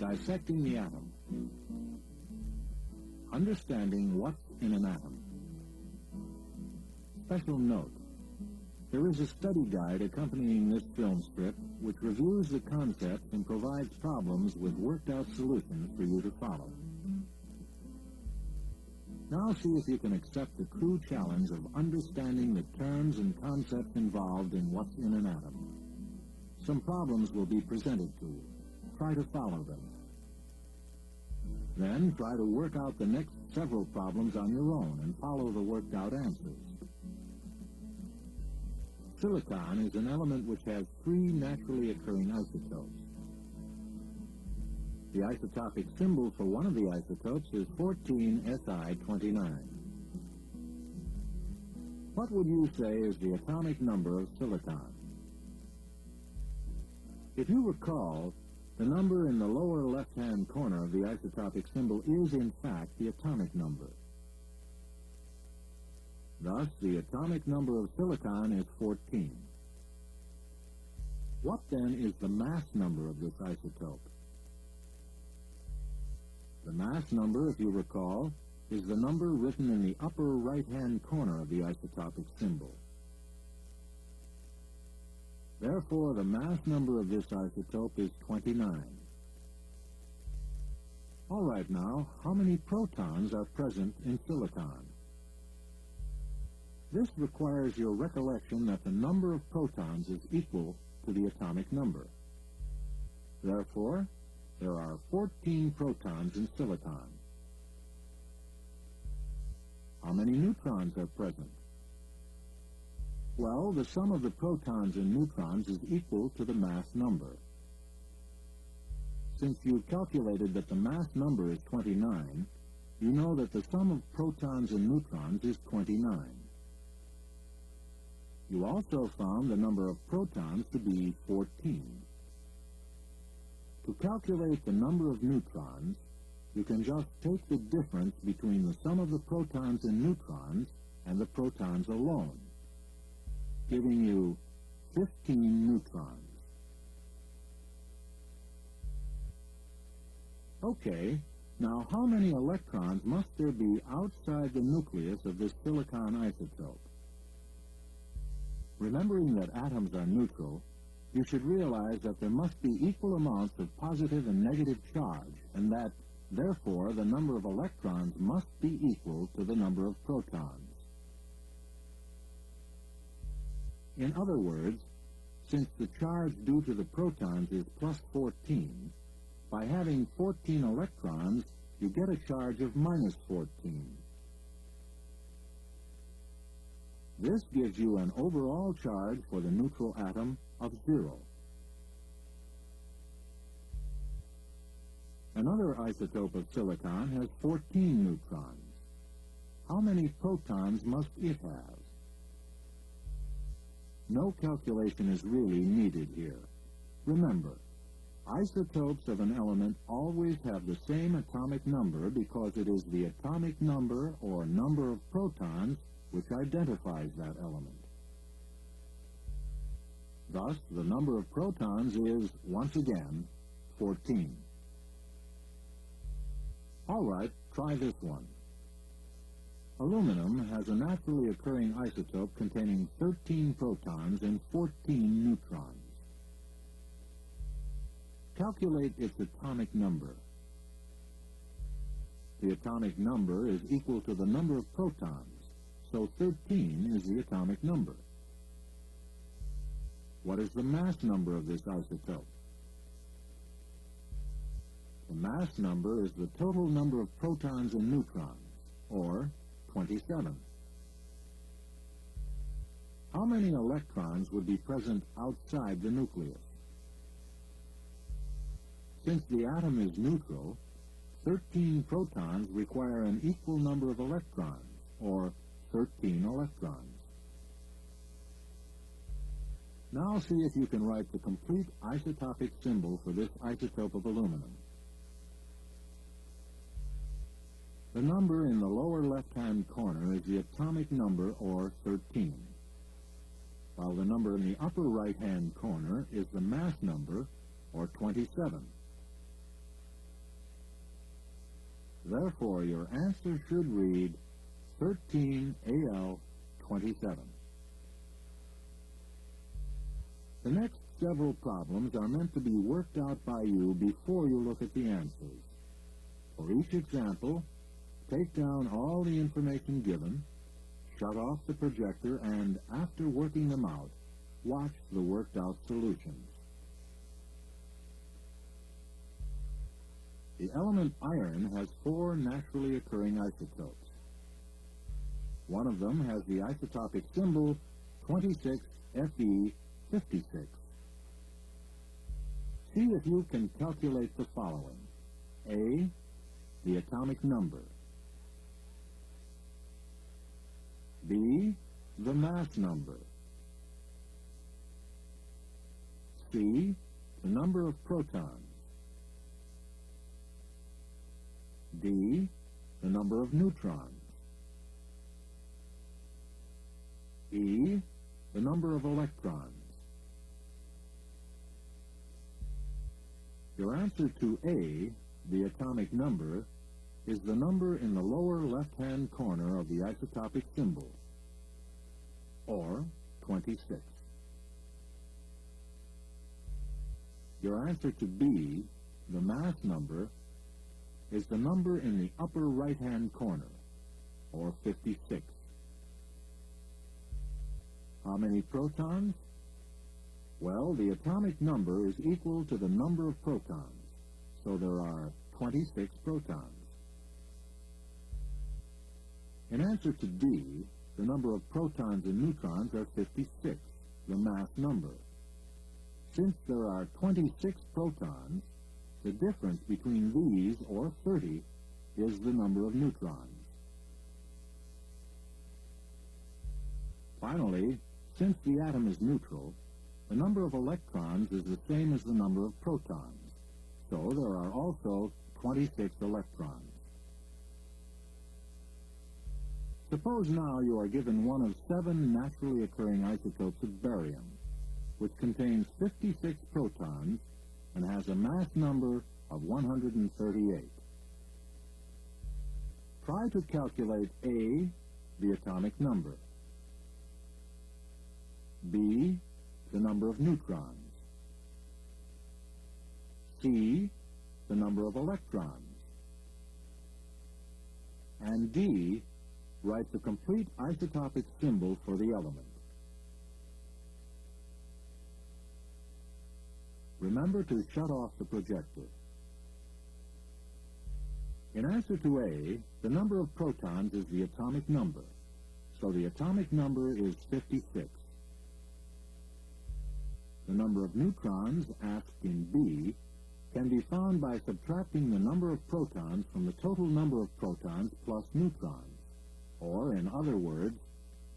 Dissecting the atom. Understanding what's in an atom. Special note. There is a study guide accompanying this film strip which reviews the concepts and provides problems with worked-out solutions for you to follow. Now see if you can accept the true challenge of understanding the terms and concepts involved in what's in an atom. Some problems will be presented to you. Try to follow them. Then try to work out the next several problems on your own and follow the worked-out answers. Silicon is an element which has three naturally occurring isotopes. The isotopic symbol for one of the isotopes is 14Si29. What would you say is the atomic number of silicon? If you recall, the number in the lower left-hand corner of the isotopic symbol is, in fact, the atomic number. Thus, the atomic number of silicon is 14. What, then, is the mass number of this isotope? The mass number, if you recall, is the number written in the upper right-hand corner of the isotopic symbol. Therefore, the mass number of this isotope is 29. All right, now, how many protons are present in silicon? This requires your recollection that the number of protons is equal to the atomic number. Therefore, there are 14 protons in silicon. How many neutrons are present? Well, the sum of the protons and neutrons is equal to the mass number. Since you calculated that the mass number is 29, you know that the sum of protons and neutrons is 29. You also found the number of protons to be 14. To calculate the number of neutrons, you can just take the difference between the sum of the protons and neutrons and the protons alone, giving you 15 neutrons. Okay, now how many electrons must there be outside the nucleus of this silicon isotope? Remembering that atoms are neutral, you should realize that there must be equal amounts of positive and negative charge, and that, therefore, the number of electrons must be equal to the number of protons. In other words, since the charge due to the protons is plus 14, by having 14 electrons, you get a charge of minus 14. This gives you an overall charge for the neutral atom of 0. Another isotope of silicon has 14 neutrons. How many protons must it have? No calculation is really needed here. Remember, isotopes of an element always have the same atomic number because it is the atomic number or number of protons which identifies that element. Thus, the number of protons is, once again, 14. All right, try this one. Aluminum has a naturally occurring isotope containing 13 protons and 14 neutrons. Calculate its atomic number. The atomic number is equal to the number of protons, so 13 is the atomic number. What is the mass number of this isotope? The mass number is the total number of protons and neutrons, or 27. How many electrons would be present outside the nucleus? Since the atom is neutral, 13 protons require an equal number of electrons, or 13 electrons. Now see if you can write the complete isotopic symbol for this isotope of aluminum. The number in the lower left-hand corner is the atomic number, or 13, while the number in the upper right-hand corner is the mass number, or 27. Therefore, your answer should read 13Al27. The next several problems are meant to be worked out by you before you look at the answers. For each example, take down all the information given, shut off the projector, and after working them out, watch the worked-out solutions. The element iron has 4 naturally occurring isotopes. One of them has the isotopic symbol 26Fe56. See if you can calculate the following. A, the atomic number. B, the mass number. C, the number of protons. D, the number of neutrons. E, the number of electrons. Your answer to A, the atomic number, is the number in the lower left-hand corner of the isotopic symbol, or 26. Your answer to B, the mass number, is the number in the upper right-hand corner, or 56. How many protons? Well, the atomic number is equal to the number of protons, so there are 26 protons. In answer to D, the number of protons and neutrons are 56, the mass number. Since there are 26 protons, the difference between these, or 30, is the number of neutrons. Finally, since the atom is neutral, the number of electrons is the same as the number of protons, so there are also 26 electrons. Suppose now you are given one of 7 naturally occurring isotopes of barium, which contains 56 protons and has a mass number of 138. Try to calculate A, the atomic number, B, the number of neutrons, C, the number of electrons, and D, write the complete isotopic symbol for the element. Remember to shut off the projector. In answer to A, the number of protons is the atomic number, so the atomic number is 56. The number of neutrons, asked in B, can be found by subtracting the number of protons from the total number of protons plus neutrons, or, in other words,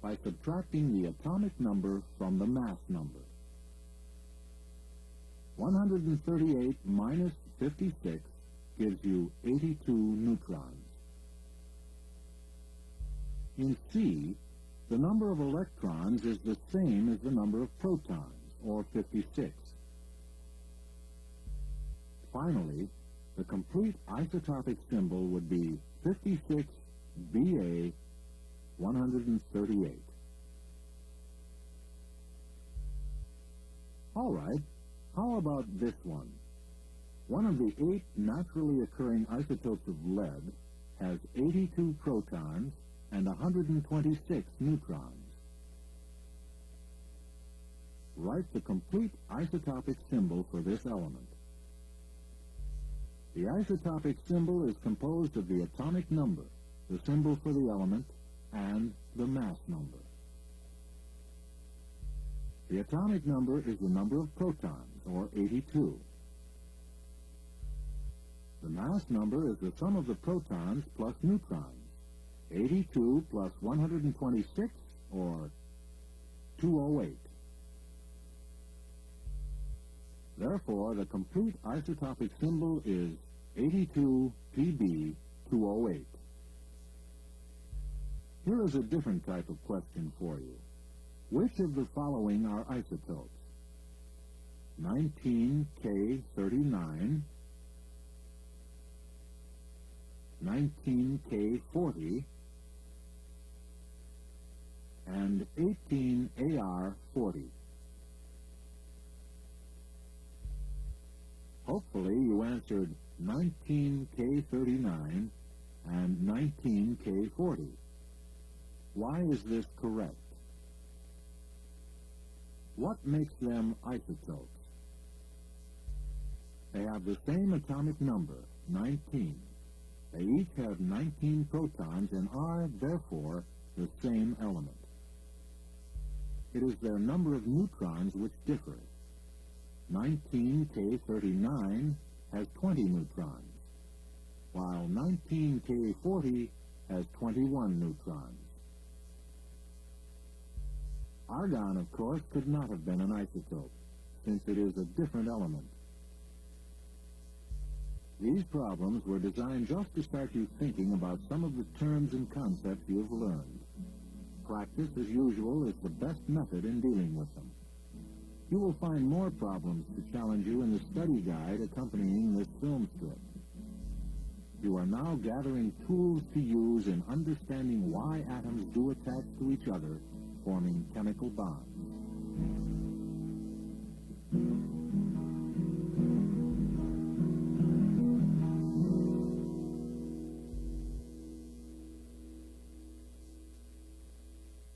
by subtracting the atomic number from the mass number. 138 minus 56 gives you 82 neutrons. In C, the number of electrons is the same as the number of protons, or 56. Finally, the complete isotopic symbol would be 56 Ba 138. All right, how about this one? One of the 8 naturally occurring isotopes of lead has 82 protons and 126 neutrons. Write the complete isotopic symbol for this element. The isotopic symbol is composed of the atomic number, the symbol for the element, and the mass number. The atomic number is the number of protons, or 82. The mass number is the sum of the protons plus neutrons. 82 plus 126, or 208. Therefore, the complete isotopic symbol is 82 Pb208. Here is a different type of question for you. Which of the following are isotopes? 19K39, 19K40, and 18AR40. Hopefully you answered 19K39 and 19K40. Why is this correct? What makes them isotopes? They have the same atomic number, 19. They each have 19 protons and are, therefore, the same element. It is their number of neutrons which differ. 19K39 has 20 neutrons, while 19K40 has 21 neutrons. Argon, of course, could not have been an isotope, since it is a different element. These problems were designed just to start you thinking about some of the terms and concepts you have learned. Practice, as usual, is the best method in dealing with them. You will find more problems to challenge you in the study guide accompanying this film strip. You are now gathering tools to use in understanding why atoms do attach to each other, forming chemical bonds.